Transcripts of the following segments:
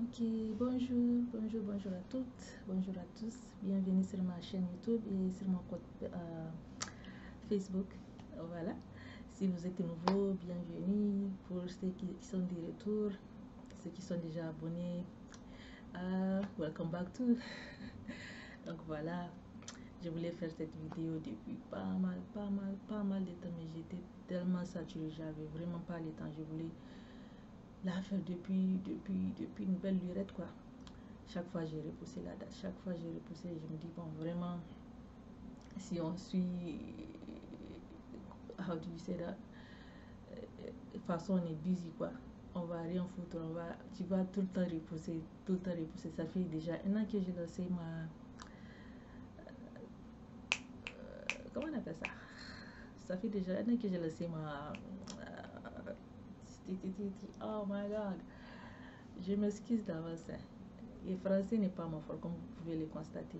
Ok, bonjour à toutes, bonjour à tous. Bienvenue sur ma chaîne YouTube et sur mon compte Facebook. Voilà. Si vous êtes nouveau, bienvenue. Pour ceux qui sont des retours, ceux qui sont déjà abonnés, welcome back to. Donc voilà, je voulais faire cette vidéo depuis pas mal de temps, mais j'étais tellement saturée, j'avais vraiment pas le temps. Je voulais la faire depuis une belle lurette quoi. Chaque fois j'ai repoussé la date, chaque fois j'ai repoussé, je me dis bon vraiment si on suit how do you say that, de façon on est busy quoi, on va rien foutre, tu vas tout le temps repousser, ça fait déjà un an que j'ai lancé ma comment on appelle ça, ça fait déjà un an que j'ai lancé ma oh my god, je m'excuse d'avance. Le français n'est pas mon fort, comme vous pouvez le constater.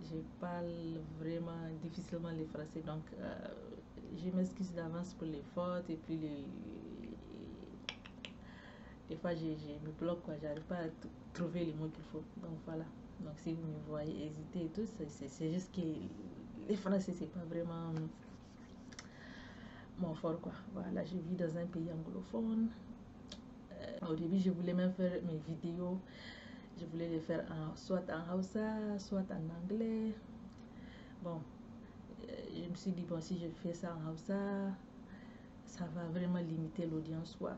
Je parle vraiment difficilement le français, donc je m'excuse d'avance pour les fautes et puis des fois je me bloque quoi, j'arrive pas à trouver les mots qu'il faut. Donc voilà, donc si vous me voyez hésiter et tout, c'est juste que le français c'est pas vraiment mon fort quoi. Voilà, je vis dans un pays anglophone. Au début je voulais même faire mes vidéos, je voulais les faire soit en Hausa, soit en anglais. Bon, je me suis dit bon, si je fais ça en Hausa, ça va vraiment limiter l'audience quoi.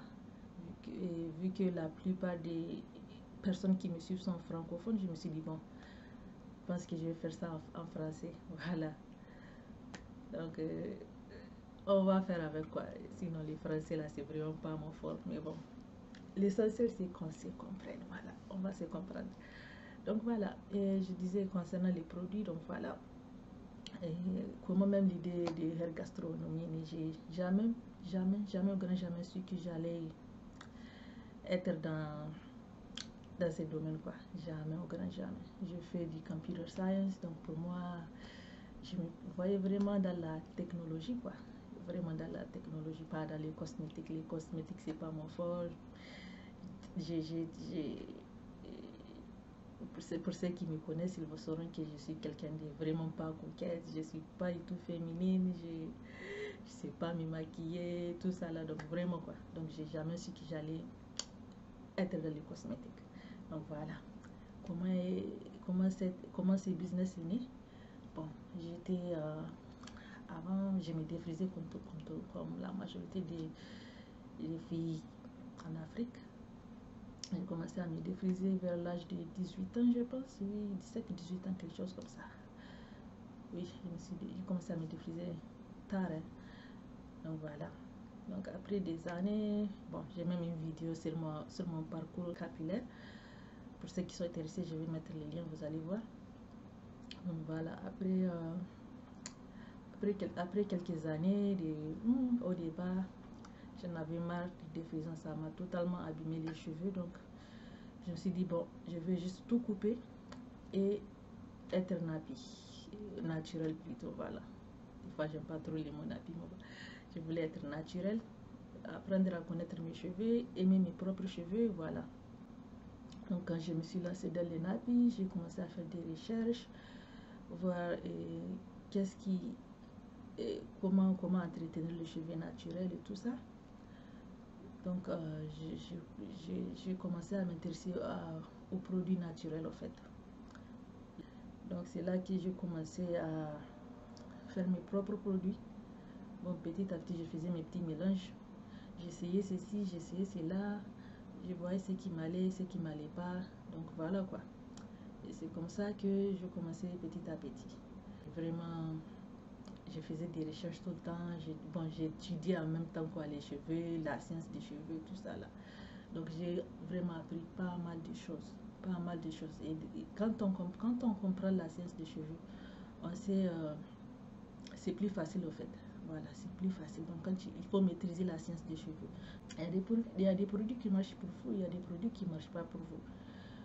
Vu que la plupart des personnes qui me suivent sont francophones, je me suis dit bon, je pense que je vais faire ça en français. Voilà. Donc on va faire avec quoi. Sinon les français là c'est vraiment pas mon fort, mais bon. L'essentiel c'est qu'on se comprenne. Voilà, on va se comprendre. Donc voilà, et je disais concernant les produits, donc voilà. Et comment même l'idée de hair gastronomie, mais j'ai jamais au grand jamais su que j'allais être dans ces domaines quoi. Jamais au grand jamais. Je fais du computer science, donc pour moi je me voyais vraiment dans la technologie quoi, vraiment dans la technologie, pas dans les cosmétiques. Les cosmétiques c'est pas mon fort. Pour ceux qui me connaissent, ils sauront que je suis quelqu'un de vraiment pas coquette, je suis pas du tout féminine, je sais pas me maquiller, tout ça là, donc vraiment quoi. Donc j'ai jamais su que j'allais être dans les cosmétiques. Donc voilà. Comment ce business est né? Bon, j'étais avant, je me défrisais comme la majorité des filles en Afrique. J'ai commencé à me défriser vers l'âge de 18 ans, je pense, oui, 17-18 ans, quelque chose comme ça. Oui, j'ai commencé à me défriser tard. Hein. Donc voilà. Donc après des années, bon, j'ai même une vidéo sur mon parcours capillaire. Pour ceux qui sont intéressés, je vais mettre les liens, vous allez voir. Donc voilà, après quelques années, au départ, j'en avais marre de défrisant, ça m'a totalement abîmé les cheveux. Donc je me suis dit, bon, je vais juste tout couper et être naturel plutôt, voilà. Des fois, j'aime pas trop les mots nappy, je voulais être naturel, apprendre à connaître mes cheveux, aimer mes propres cheveux, voilà. Donc quand je me suis lancée dans les nappy, j'ai commencé à faire des recherches, voir comment entretenir le cheveu naturel et tout ça. Donc j'ai commencé à m'intéresser aux produits naturels en fait. Donc c'est là que j'ai commencé à faire mes propres produits. Bon, petit à petit je faisais mes petits mélanges, j'essayais ceci, j'essayais cela, je voyais ce qui m'allait, ce qui m'allait pas, donc voilà quoi. Et c'est comme ça que je commençais petit à petit. Vraiment, je faisais des recherches tout le temps. J'étudiais en même temps quoi, les cheveux, la science des cheveux, tout ça là. Donc j'ai vraiment appris pas mal de choses, Et quand on comprend la science des cheveux, on sait, c'est plus facile au fait. Voilà, c'est plus facile. Donc il faut maîtriser la science des cheveux. Il y a des produits qui marchent pour vous, il y a des produits qui ne marchent pas pour vous.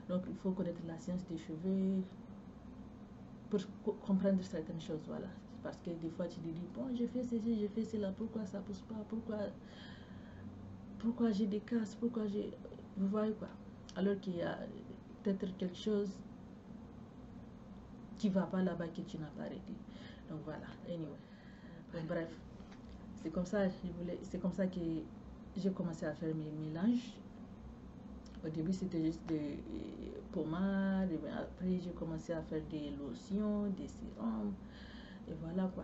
Donc il faut connaître la science des cheveux pour comprendre certaines choses, voilà. Parce que des fois tu te dis, bon, j'ai fait ceci, j'ai fait cela, pourquoi ça pousse pas, pourquoi j'ai des casses, pourquoi j'ai... Vous voyez quoi. alors qu'il y a peut-être quelque chose qui va pas là-bas que tu n'as pas réglé. Donc voilà, anyway. Bon, bref, c'est comme ça que j'ai commencé à faire mes mélanges. Au début, c'était juste des pommades, et après, j'ai commencé à faire des lotions, des sérums, et voilà quoi.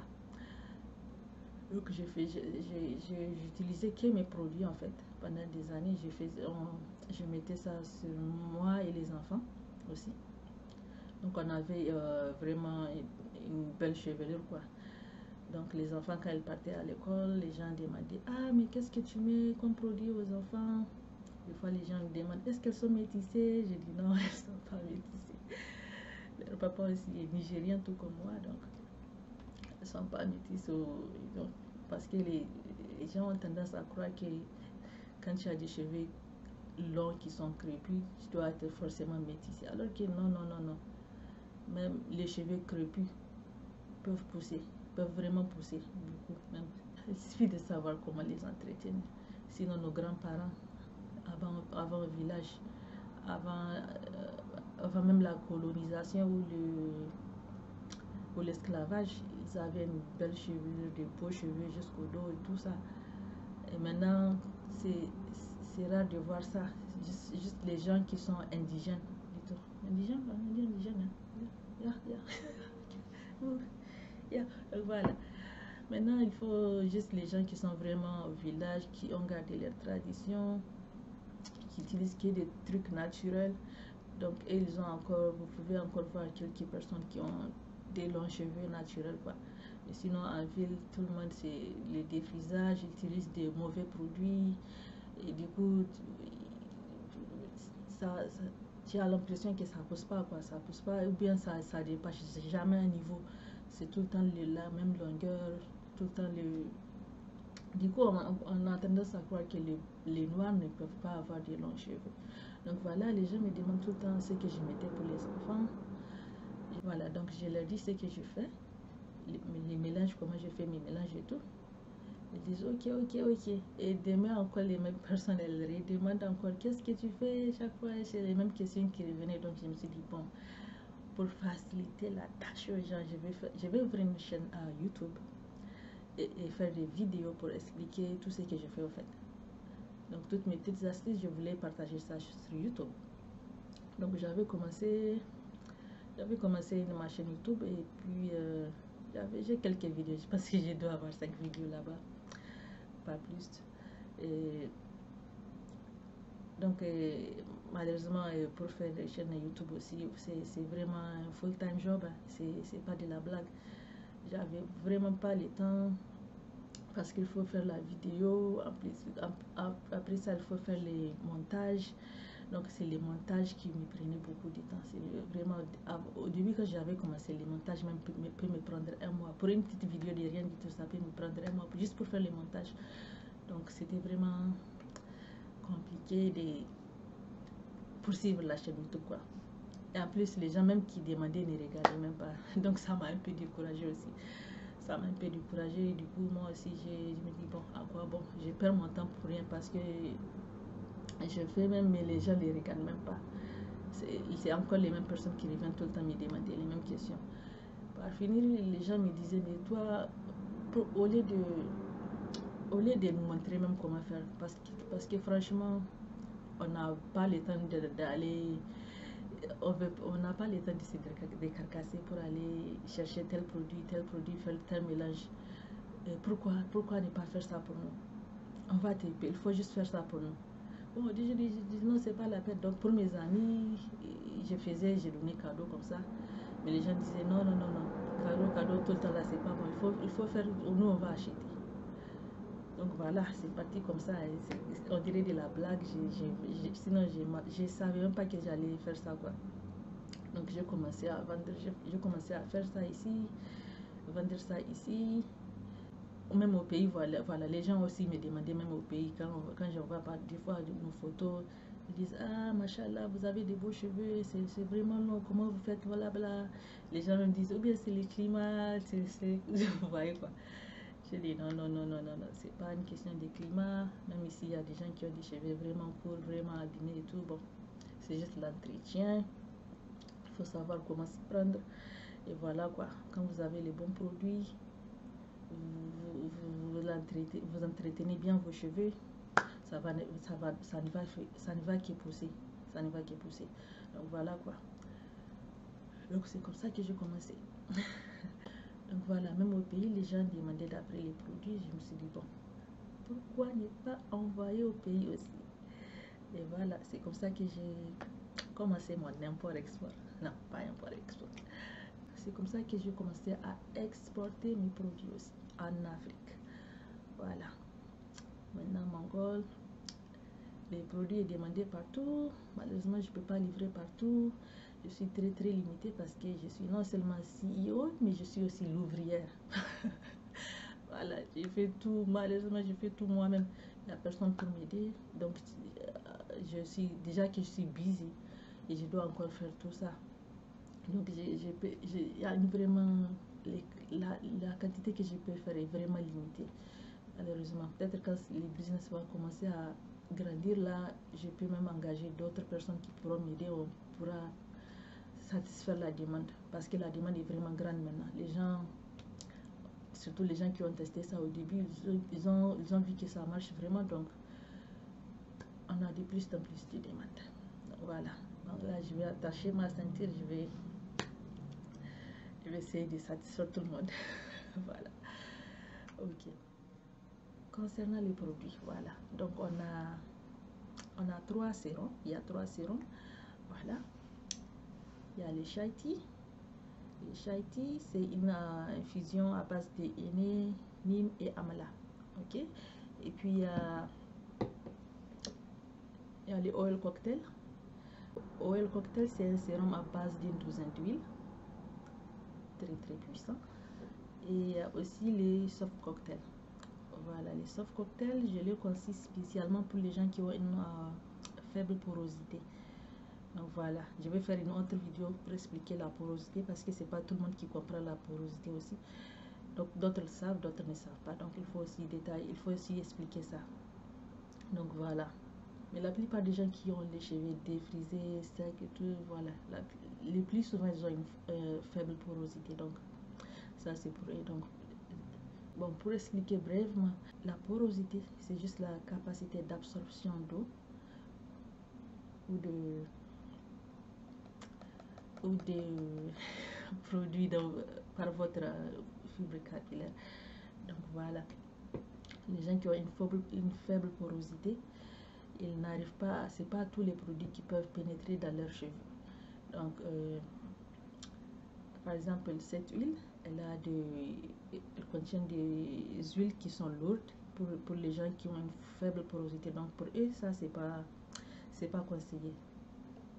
Donc, j'utilisais que mes produits en fait. Pendant des années, je mettais ça sur moi et les enfants aussi. Donc, on avait vraiment une belle chevelure quoi. Donc, les enfants, quand ils partaient à l'école, les gens demandaient: ah, mais qu'est-ce que tu mets comme produit aux enfants? Des fois, les gens me demandent: est-ce qu'elles sont métissées? Je dis non, elles ne sont pas métissées. Leur papa aussi est nigérien, tout comme moi, donc elles ne sont pas métisses. Donc, parce que les gens ont tendance à croire que quand tu as des cheveux longs qui sont crépus, tu dois être forcément métissé. Alors que non, non, non, non. Même les cheveux crépus peuvent pousser, peuvent vraiment pousser beaucoup. Même. Il suffit de savoir comment les entretenir. Sinon, nos grands-parents, avant le village, avant même la colonisation ou l'esclavage, ils avaient une belle chevelure, des beaux cheveux jusqu'au dos et tout ça. Et maintenant, c'est rare de voir ça. Juste les gens qui sont indigènes. Indigènes, on dit indigènes, hein? Yeah. Voilà. Maintenant, il faut juste les gens qui sont vraiment au village, qui ont gardé leurs traditions, qui utilisent que des trucs naturels. Donc, ils ont encore, vous pouvez encore voir quelques personnes qui ont des longs cheveux naturels, quoi. Mais sinon, en ville, tout le monde, c'est le défrisage, ils utilisent des mauvais produits. Et du coup, tu as l'impression que ça pousse pas, quoi. Ça pousse pas, ou bien ça dépasse jamais un niveau. C'est tout le temps la même longueur, tout le temps le... Du coup, on a tendance à croire que les noirs ne peuvent pas avoir des longs cheveux. Donc voilà, les gens me demandent tout le temps ce que je mettais pour les enfants. Et voilà, donc je leur dis ce que je fais, les mélanges, comment je fais mes mélanges et tout. Ils disent ok, ok, ok. Et demain encore, les mêmes personnes, elles redemandent encore qu'est-ce que tu fais chaque fois. C'est les mêmes questions qui revenaient. Donc je me suis dit, bon, pour faciliter la tâche aux gens, je vais ouvrir une chaîne à YouTube et faire des vidéos pour expliquer tout ce que je fais au fait. Donc toutes mes petites astuces, je voulais partager ça sur YouTube. Donc j'avais commencé ma chaîne YouTube et puis j'ai quelques vidéos. Je pense que je dois avoir 5 vidéos là-bas, pas plus. Et donc malheureusement pour faire des chaînes YouTube aussi, c'est vraiment un full-time job. Hein. C'est pas de la blague. J'avais vraiment pas le temps. Parce qu'il faut faire la vidéo, après ça il faut faire les montages. Donc c'est les montages qui me prenaient beaucoup de temps. C'est vraiment, au début quand j'avais commencé les montages, même peut me prendre un mois. Pour une petite vidéo de rien du tout, ça peut me prendre un mois juste pour faire les montages. Donc c'était vraiment compliqué de poursuivre la chaîne YouTube quoi. Et en plus les gens même qui demandaient ne regardaient même pas. Donc ça m'a un peu découragée aussi. Ça m'a un peu découragée. Du coup, moi aussi, je me dis, bon, à quoi bon, je perds mon temps pour rien parce que je fais même, mais les gens ne les regardent même pas. C'est encore les mêmes personnes qui reviennent tout le temps me demander les mêmes questions. Par finir, les gens me disaient, mais toi, au lieu de nous montrer même comment faire, parce que franchement, on n'a pas le temps d'aller... On n'a pas le temps de se décarcasser pour aller chercher tel produit, faire tel mélange. Pourquoi ne pas faire ça pour nous? On va te payer, il faut juste faire ça pour nous. Bon, je dis non, c'est pas la peine. Donc pour mes amis, j'ai donné cadeau comme ça. Mais les gens disaient non, non, non, non. Cadeau tout le temps là, c'est pas bon. Il faut faire, nous on va acheter. Donc voilà, c'est parti comme ça. On dirait de la blague. Sinon, je ne savais même pas que j'allais faire ça quoi. Donc j'ai commencé à vendre, j'ai commencé à faire ça ici, vendre ça ici. Même au pays, voilà, les gens aussi me demandaient, même au pays, quand je vois des fois nos photos, ils disent ah machallah, vous avez des beaux cheveux, c'est vraiment long, comment vous faites, voilà, bla. Les gens me disent, ou bien c'est le climat, vous voyez quoi. Je dis non, non, non, non, non, non, c'est pas une question de climat. Même ici, il y a des gens qui ont des cheveux vraiment courts, vraiment abîmés et tout. Bon, c'est juste l'entretien. Il faut savoir comment s'y prendre. Et voilà quoi, quand vous avez les bons produits, vous entretenez bien vos cheveux, ça ne va que pousser. Ça ne va que pousser. Donc voilà quoi. Donc c'est comme ça que j'ai commencé. Donc voilà, même au pays, les gens demandaient d'après les produits. Je me suis dit, bon, pourquoi ne pas envoyer au pays aussi? Et voilà, c'est comme ça que j'ai commencé mon import-export. Non, pas import-export. C'est comme ça que j'ai commencé à exporter mes produits aussi en Afrique. Voilà. Maintenant, Mongol, les produits sont demandés partout. Malheureusement, je ne peux pas livrer partout. Je suis très limitée parce que je suis non seulement CEO, mais je suis aussi l'ouvrière. Voilà, j'ai fait tout. Malheureusement, je fais tout moi-même. Il n'y a personne pour m'aider. Donc, je suis déjà que je suis busy et je dois encore faire tout ça. Donc, il y a vraiment la quantité que je peux faire est vraiment limitée. Malheureusement, peut-être quand les business vont commencer à grandir, là, je peux même engager d'autres personnes qui pourront m'aider. On pourra satisfaire la demande parce que la demande est vraiment grande maintenant. Les gens, surtout les gens qui ont testé ça au début, ils ont vu que ça marche vraiment. Donc, on a de plus en plus de demandes. Donc, voilà. Donc là, je vais attacher ma ceinture. Je vais essayer de satisfaire tout le monde. Voilà. Ok. Concernant les produits, voilà. Donc, on a 3 sérums. Il y a 3 sérums. Voilà. Il y a les Shaiti. Les Shaiti, c'est une infusion à base de henné, neem et amala. Ok. Et puis, il y a les oil cocktail. Oil cocktail, c'est un sérum à base d'une douzaine d'huile. Très puissant. Et il y a aussi les soft cocktails. Voilà, les soft cocktails, je les conseille spécialement pour les gens qui ont une faible porosité. Donc voilà, je vais faire une autre vidéo pour expliquer la porosité parce que c'est pas tout le monde qui comprend la porosité aussi. Donc d'autres le savent, d'autres ne savent pas. Donc il faut aussi détailler, il faut aussi expliquer ça. Donc voilà. Mais la plupart des gens qui ont les cheveux défrisés, secs et tout, voilà. Les plus souvent, ils ont une faible porosité. Donc ça c'est pour eux. Donc bon, pour expliquer brièvement, la porosité, c'est juste la capacité d'absorption d'eau ou de produits par votre fibre capillaire. Donc voilà, les gens qui ont une faible porosité, ils n'arrivent pas, c'est pas tous les produits qui peuvent pénétrer dans leurs cheveux. Donc par exemple, cette huile, elle contient des huiles qui sont lourdes pour les gens qui ont une faible porosité. Donc pour eux, ça c'est pas conseillé.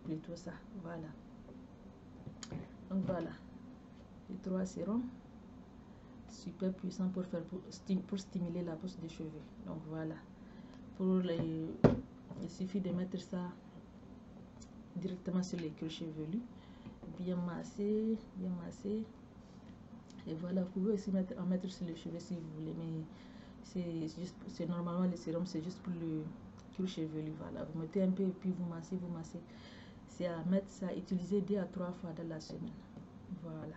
Plutôt ça, voilà. Donc voilà, les 3 sérums, super puissants pour stimuler la pousse des cheveux. Donc voilà, il suffit de mettre ça directement sur les cuirs chevelus, bien massé. Et voilà, vous pouvez aussi en mettre sur les cheveux si vous voulez, mais c'est normalement le sérum, c'est juste pour le cuir chevelu. Voilà, vous mettez un peu et puis vous massez. C'est à mettre ça, utiliser 2 à 3 fois dans la semaine. Voilà.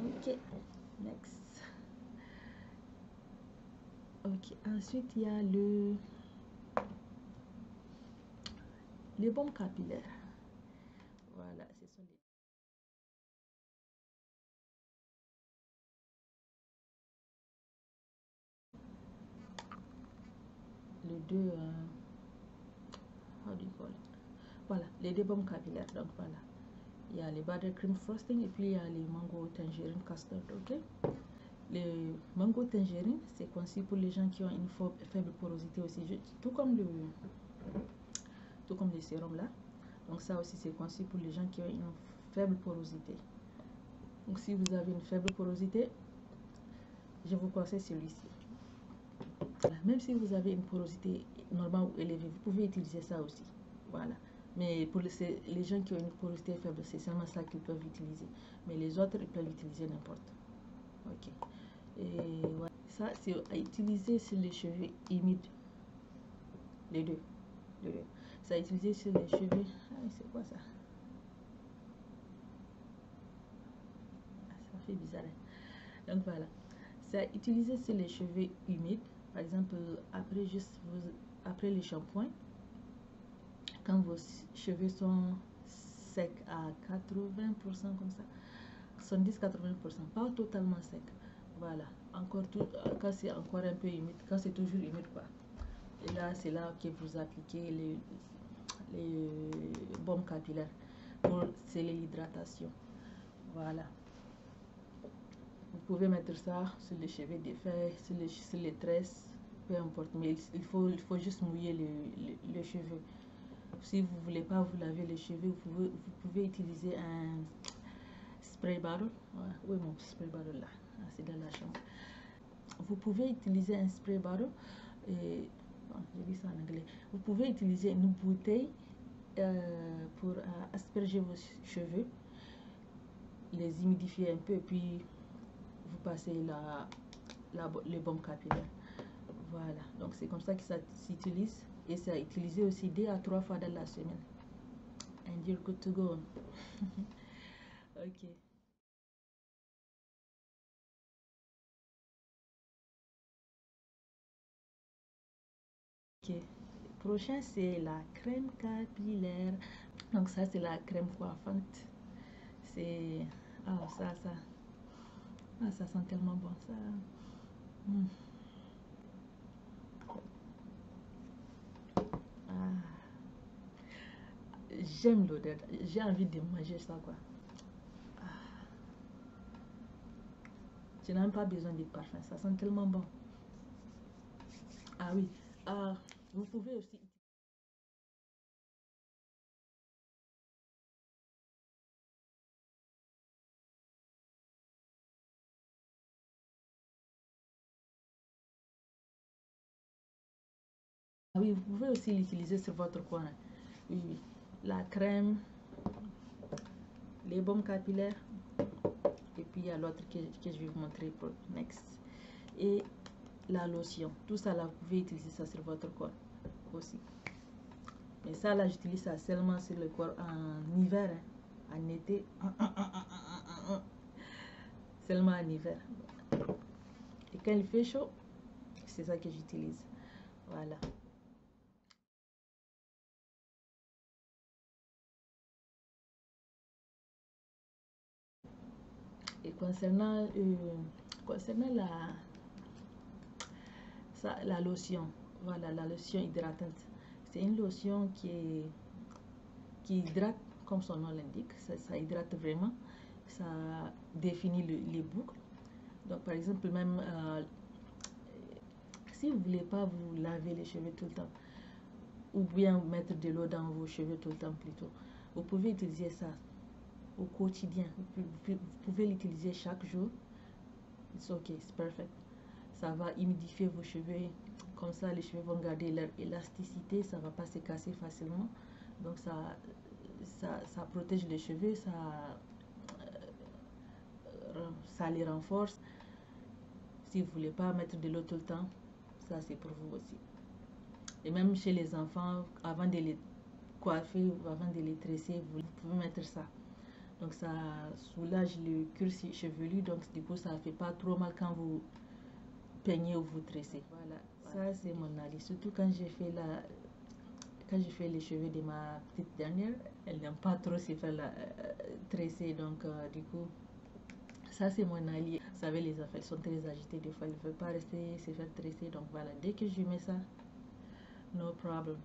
Ok, next. Ok, ensuite il y a les bombes capillaires. Voilà, ce sont les deux, how do you call it? Voilà, les 2 bombes capillaires. Donc voilà, il y a les buttercream frosting et puis il y a les mango tangerine custard. Ok, les mango tangerine, c'est conçu pour les gens qui ont une faible porosité aussi, tout comme les sérums là. Donc ça aussi c'est conçu pour les gens qui ont une faible porosité. Donc si vous avez une faible porosité, je vous conseille celui-ci. Voilà. Même si vous avez une porosité normale ou élevée, vous pouvez utiliser ça aussi. Voilà. Mais pour les gens qui ont une porosité faible, c'est seulement ça qu'ils peuvent utiliser. Mais les autres, ils peuvent utiliser n'importe. Ok. Et voilà. Ça, c'est à utiliser sur les cheveux humides. Les deux. Les deux. C'est à utiliser sur les cheveux. Ah, c'est quoi ça? Ah, ça fait bizarre. Donc voilà. C'est à utiliser sur les cheveux humides. Par exemple, après le shampoing, quand vos cheveux sont secs à 80% comme ça, 70-80%, pas totalement sec. Voilà, encore tout, quand c'est encore un peu humide, quand c'est toujours humide quoi. Et là, c'est là que vous appliquez les baumes capillaires pour sceller l'hydratation. Voilà. Vous pouvez mettre ça sur les cheveux défaits, sur les tresses, peu importe, mais il faut juste mouiller le cheveu. Si vous ne voulez pas vous laver les cheveux, vous pouvez utiliser un spray bottle. Ouais, oui, mon spray bottle là, ah, c'est dans la chambre. Vous pouvez utiliser un spray bottle. Et, bon, j'ai dit ça en anglais. Vous pouvez utiliser une bouteille pour asperger vos cheveux, les humidifier un peu, et puis vous passez les baumes capillaires. Voilà, donc c'est comme ça que ça s'utilise. Et c'est à utiliser aussi 2 à 3 fois dans la semaine. And you're good to go. Ok. Ok. Prochain, c'est la crème capillaire. Donc ça, c'est la crème coiffante. C'est... Ah, ça... Ah, ça sent tellement bon, ça. Mm. Ah, j'aime l'odeur. J'ai envie de manger ça, quoi. Ah, tu n'as même pas besoin de parfum. Ça sent tellement bon. Ah oui. Ah, vous pouvez aussi... Ah oui, vous pouvez aussi l'utiliser sur votre coin. Oui, oui. La crème, les baumes capillaires. Et puis il y a l'autre que je vais vous montrer pour next. Et la lotion. Tout ça là, vous pouvez utiliser ça sur votre corps aussi. Mais ça là, j'utilise ça seulement sur le corps en hiver, hein. En été. Seulement en hiver. Et quand il fait chaud, c'est ça que j'utilise. Voilà. Et concernant la lotion, voilà, la lotion hydratante. C'est une lotion qui hydrate, comme son nom l'indique. Ça hydrate vraiment. Ça définit les boucles. Donc, par exemple, même si vous ne voulez pas vous laver les cheveux tout le temps, ou bien mettre de l'eau dans vos cheveux tout le temps plutôt, vous pouvez utiliser ça au quotidien. Vous pouvez l'utiliser chaque jour. It's okay, it's perfect. Ça va humidifier vos cheveux. Comme ça, les cheveux vont garder leur élasticité. Ça ne va pas se casser facilement. Donc, ça protège les cheveux. Ça les renforce. Si vous ne voulez pas mettre de l'eau tout le temps, ça c'est pour vous aussi. Et même chez les enfants, avant de les coiffer ou avant de les tresser, vous pouvez mettre ça. Donc ça soulage le cuir chevelu, donc du coup ça ne fait pas trop mal quand vous peignez ou vous tressez. Voilà, ça c'est mon avis. Surtout quand je fais les cheveux de ma petite dernière, elle n'aime pas trop se faire tresser, donc du coup ça c'est mon allié. Vous savez, les enfants sont très agités des fois, ils ne veulent pas rester se faire tresser, donc voilà, dès que je mets ça, no problem.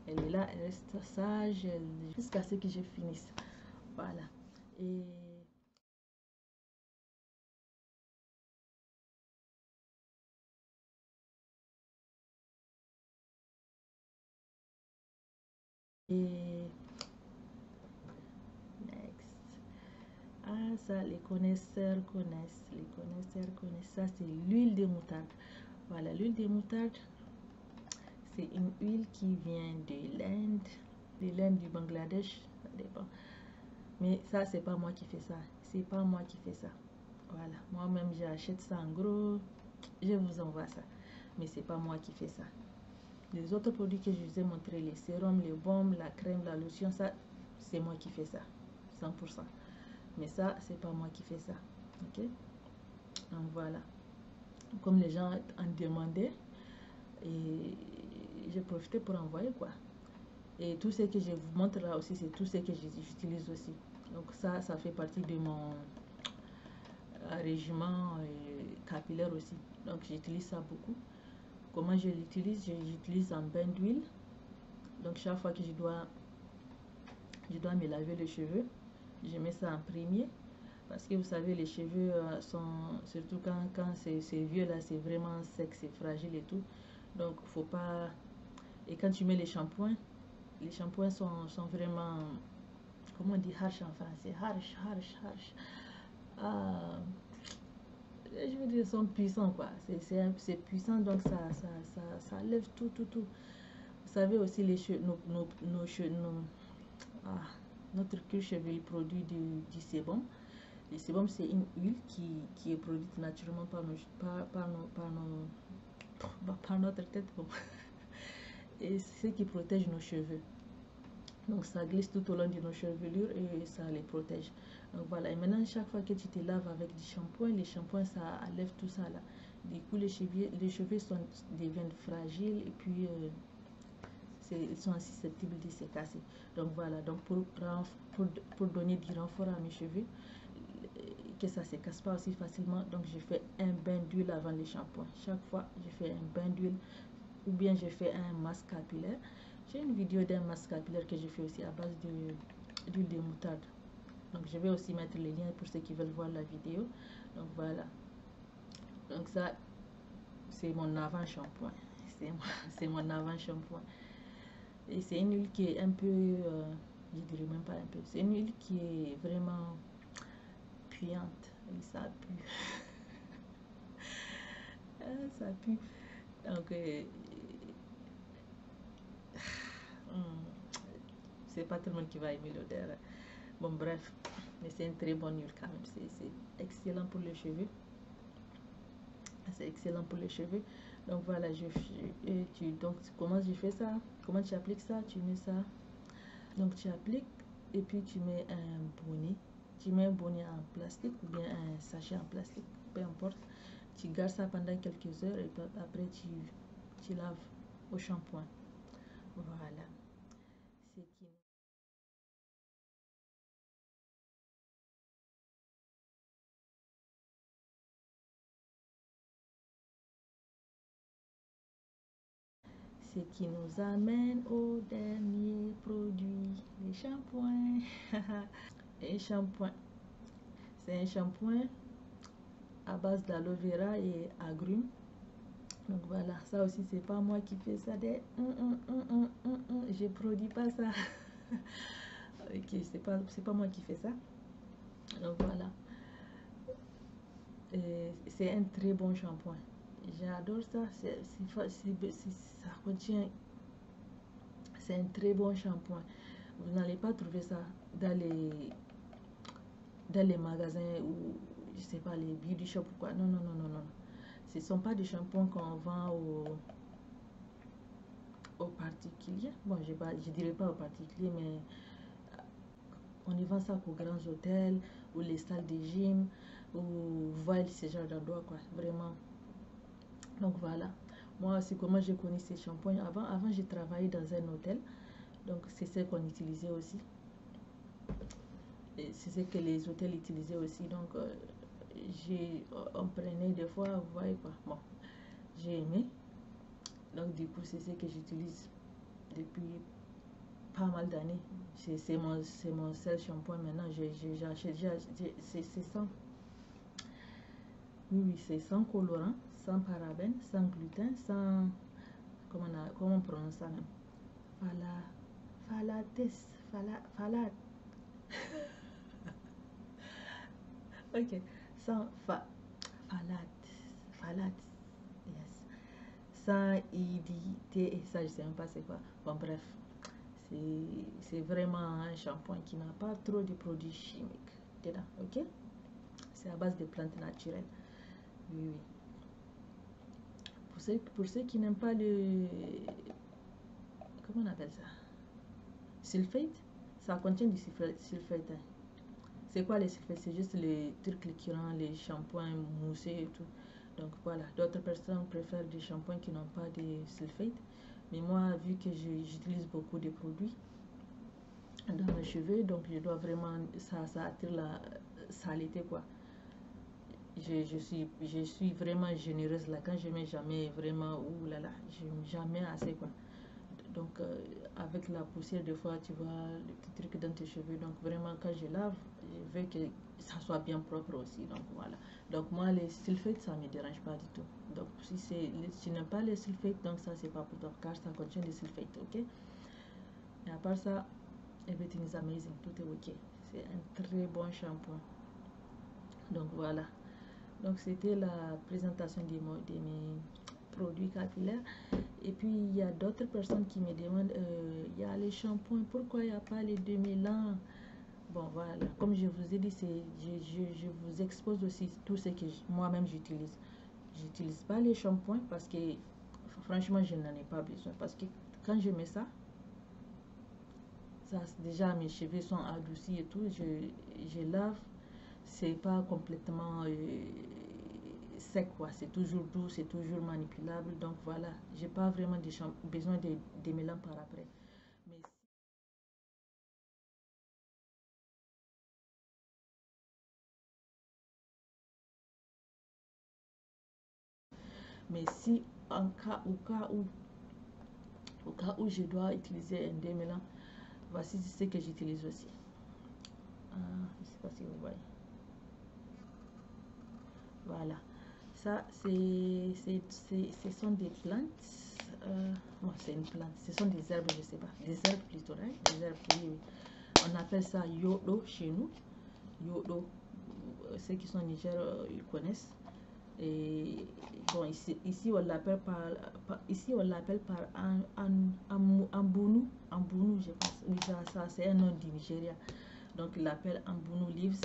Elle est là, elle reste sage jusqu'à ce que je finisse. Voilà. Et, et next. Ah, ça, les connaisseurs connaissent. Les connaisseurs connaissent. Ça, c'est l'huile de moutarde. Voilà, l'huile de moutarde, c'est une huile qui vient de l'Inde, du Bangladesh, ça dépend. Mais ça, c'est pas moi qui fais ça. C'est pas moi qui fais ça. Voilà, moi-même, j'achète ça en gros. Je vous envoie ça. Mais c'est pas moi qui fais ça. Les autres produits que je vous ai montrés, les sérums, les baumes, la crème, la lotion, ça, c'est moi qui fais ça. 100%. Mais ça, c'est pas moi qui fais ça. Ok? Donc voilà. Comme les gens en demandaient, et j'ai profité pour envoyer quoi. Et tout ce que je vous montre là aussi, c'est tout ce que j'utilise aussi. Donc ça fait partie de mon régime capillaire aussi. Donc j'utilise ça beaucoup. Comment je l'utilise? J'utilise un bain d'huile. Donc chaque fois que je dois me laver les cheveux, je mets ça en premier. Parce que vous savez, les cheveux sont, surtout quand c'est vieux là, c'est vraiment sec, c'est fragile et tout. Donc faut pas... Et quand tu mets les shampoings sont vraiment, comment on dit harsh en français? Harsh. Ah, je veux dire, sont puissants quoi. C'est puissant, donc ça lève tout. Vous savez aussi, les cheveux, nos cheveux, ah, notre cuir chevelu produit du sébum. Le sébum, c'est une huile qui est produite naturellement par notre tête. Bon. Et c'est ce qui protège nos cheveux. Donc ça glisse tout au long de nos chevelures et ça les protège. Donc voilà, et maintenant chaque fois que tu te laves avec du shampoing, les shampoings ça enlève tout ça là. Du coup les cheveux deviennent fragiles et puis ils sont susceptibles de se casser. Donc voilà, donc pour donner du renfort à mes cheveux, que ça ne se casse pas aussi facilement, donc je fais un bain d'huile avant les shampoings. Chaque fois je fais un bain d'huile ou bien je fais un masque capillaire. J'ai une vidéo d'un masque capillaire que je fais aussi à base d'huile de moutarde. Donc je vais aussi mettre les liens pour ceux qui veulent voir la vidéo. Donc voilà. Donc ça, c'est mon avant-shampoing. C'est mon avant-shampoing. Et c'est une huile qui est un peu, je dirais même pas un peu, c'est une huile qui est vraiment puante. Et ça pue. Ça pue. Donc, c'est pas tout le monde qui va aimer l'odeur. Bon, bref, mais c'est une très bonne huile quand même. C'est excellent pour les cheveux. C'est excellent pour les cheveux. Donc voilà, donc comment je fais ça? Comment tu appliques ça? Tu mets ça. Donc tu appliques et puis tu mets un bonnet. Tu mets un bonnet en plastique ou bien un sachet en plastique, peu importe. Tu gardes ça pendant quelques heures et après tu laves au shampoing. Voilà. C'est qui. Ce qui nous amène au dernier produit, les shampoings. Et shampoing. C'est un shampoing à base d'aloe vera et agrumes. Donc voilà, ça aussi c'est pas moi qui fais ça. Je produis pas ça. Ok, c'est pas moi qui fais ça. Donc voilà, c'est un très bon shampoing. J'adore ça. Ça contient. C'est un très bon shampoing. Vous n'allez pas trouver ça dans les magasins ou je sais pas, les beauty shop ou quoi. Non. Ce ne sont pas des shampoings qu'on vend aux particuliers. Bon, je dirais pas aux particuliers, mais on y vend ça qu'aux grands hôtels ou les salles de gym ou voilà ce genre d'endroit quoi. Vraiment. Donc voilà. Moi aussi, comment j'ai connu ces shampoings avant j'ai travaillé dans un hôtel. Donc c'est ce qu'on utilisait aussi. C'est ce que les hôtels utilisaient aussi. Donc on prenait des fois, vous voyez quoi. Bon, j'ai aimé. Donc du coup, c'est ce que j'utilise depuis pas mal d'années. C'est mon seul shampoing maintenant. J'achète, c'est sans, oui, c'est sans colorant, sans parabènes, sans gluten, sans, comment on prononce ça même? Falat. Ok, sans falat, yes. sans idée, et ça je sais même pas c'est quoi. Bon bref, c'est vraiment un shampoing qui n'a pas trop de produits chimiques dedans, ok? C'est à base de plantes naturelles. Oui, oui. Pour ceux qui n'aiment pas le... Comment on appelle ça? Sulfate. Ça contient du sulfate. Hein. C'est quoi les sulfates? C'est juste les trucs liquidants, les shampoings moussés et tout. Donc voilà, d'autres personnes préfèrent des shampoings qui n'ont pas de sulfate. Mais moi, vu que j'utilise beaucoup de produits dans mes cheveux, donc je dois vraiment, ça attire la saleté quoi. Je suis vraiment généreuse là, quand je mets jamais vraiment, ouh là là, je mets jamais assez quoi. Donc avec la poussière des fois tu vois le petit truc dans tes cheveux, donc vraiment quand je lave, je veux que ça soit bien propre aussi, donc voilà. Donc moi les sulfates ça me dérange pas du tout, donc si tu n'aimes pas les sulfates, donc ça c'est pas pour toi car ça contient des sulfates, ok. Et à part ça, everything is amazing, tout est ok, c'est un très bon shampoing. Donc voilà, donc c'était la présentation de mes produits capillaires. Et puis il y a d'autres personnes qui me demandent il y a les shampoings, pourquoi il n'y a pas les 2000 ans? Bon voilà, comme je vous ai dit, je vous expose aussi tout ce que moi-même j'utilise. J'utilise pas les shampoings parce que franchement je n'en ai pas besoin, parce que quand je mets ça déjà mes cheveux sont adoucis et tout, je lave, c'est pas complètement sec quoi, c'est toujours doux, c'est toujours manipulable, donc voilà, j'ai pas vraiment besoin de démêlant par après. Mais si en cas au cas où je dois utiliser un démêlant, voici ce que j'utilise aussi. Je sais pas si vous voyez. Voilà. Ça, ce sont des plantes. Bon, c'est une plante. Ce sont des herbes, je sais pas. Des herbes plutôt, hein? Des herbes, oui, oui. On appelle ça yodo chez nous. Yodo. Ceux qui sont au Niger, ils connaissent. Et bon, ici on l'appelle ici on l'appelle par Ambunu. Ambunu, je pense. Oui, ça c'est un nom du Nigeria. Donc il l'appelle Ambunu leaves.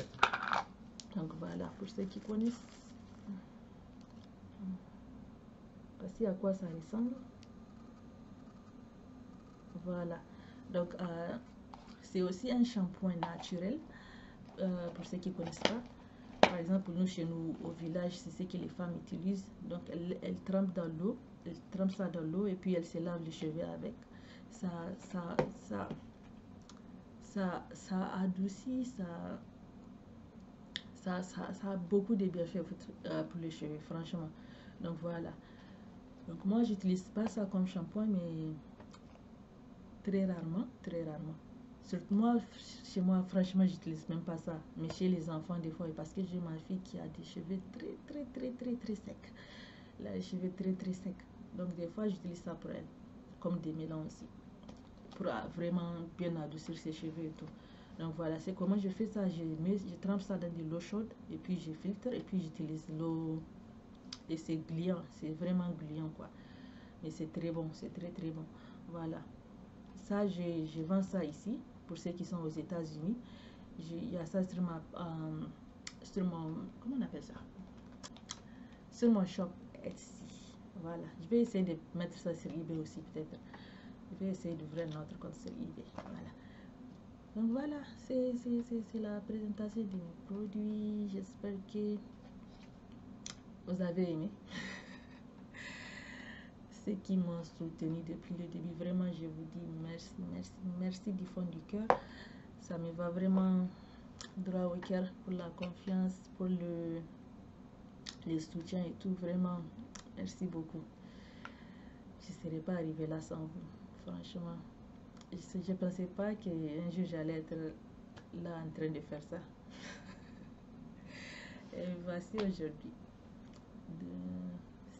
Donc voilà, pour ceux qui connaissent. Voici à quoi ça ressemble. Voilà. Donc c'est aussi un shampoing naturel. Pour ceux qui ne connaissent pas. Par exemple, nous, chez nous, au village, c'est ce que les femmes utilisent. Donc, elles trempent dans l'eau, elles trempent ça dans l'eau et puis elles se lavent les cheveux avec. Ça, ça, ça, ça adoucit, ça a beaucoup de bienfaits pour les cheveux, franchement. Donc, voilà. Donc, moi, j'utilise pas ça comme shampoing, mais très rarement, très rarement. Surtout moi, chez moi, franchement, j'utilise même pas ça. Mais chez les enfants, des fois, parce que j'ai ma fille qui a des cheveux très secs. Elle a les cheveux très secs. Donc, des fois, j'utilise ça pour elle, comme des mélanges aussi. Pour vraiment bien adoucir ses cheveux et tout. Donc, voilà, c'est comment je fais ça. Je trempe ça dans de l'eau chaude et puis je filtre et puis j'utilise l'eau. Et c'est gluant, c'est vraiment gluant quoi. Mais c'est très bon, c'est très bon. Voilà. Ça, je vends ça ici pour ceux qui sont aux États-Unis. Il y a ça sur mon, comment on appelle ça? Sur mon shop Etsy. Voilà. Je vais essayer de mettre ça sur eBay aussi peut-être. Je vais essayer d'ouvrir notre compte sur eBay. Voilà. Donc voilà, c'est la présentation de mes produits. J'espère que vous avez aimé. Ceux qui m'ont soutenu depuis le début, vraiment, je vous dis merci du fond du cœur. Ça me va vraiment droit au cœur pour la confiance, pour le soutien et tout. Vraiment, merci beaucoup. Je ne serais pas arrivée là sans vous, franchement. Je ne pensais pas qu'un jour j'allais être là en train de faire ça. Et voici aujourd'hui de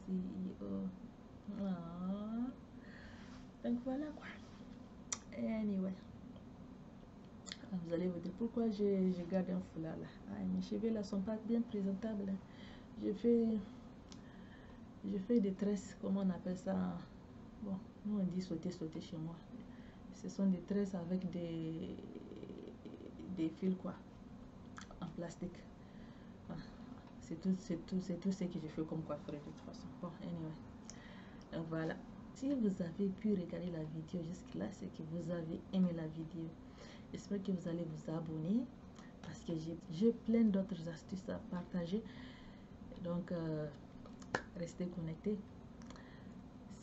CEO. Ah. Donc voilà quoi. Anyway. Vous allez vous dire pourquoi je garde un foulard là. Ah, mes cheveux là sont pas bien présentables. Je fais Je fais des tresses, comment on appelle ça? Bon, nous on dit sauter chez moi. Ce sont des tresses avec des fils quoi, en plastique. Voilà. C'est tout ce que je fais comme coiffure de toute façon. Bon, anyway. Donc voilà. Si vous avez pu regarder la vidéo jusque-là, c'est que vous avez aimé la vidéo. J'espère que vous allez vous abonner parce que j'ai plein d'autres astuces à partager. Donc, restez connectés.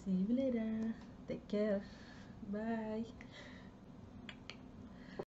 See you later. Take care. Bye.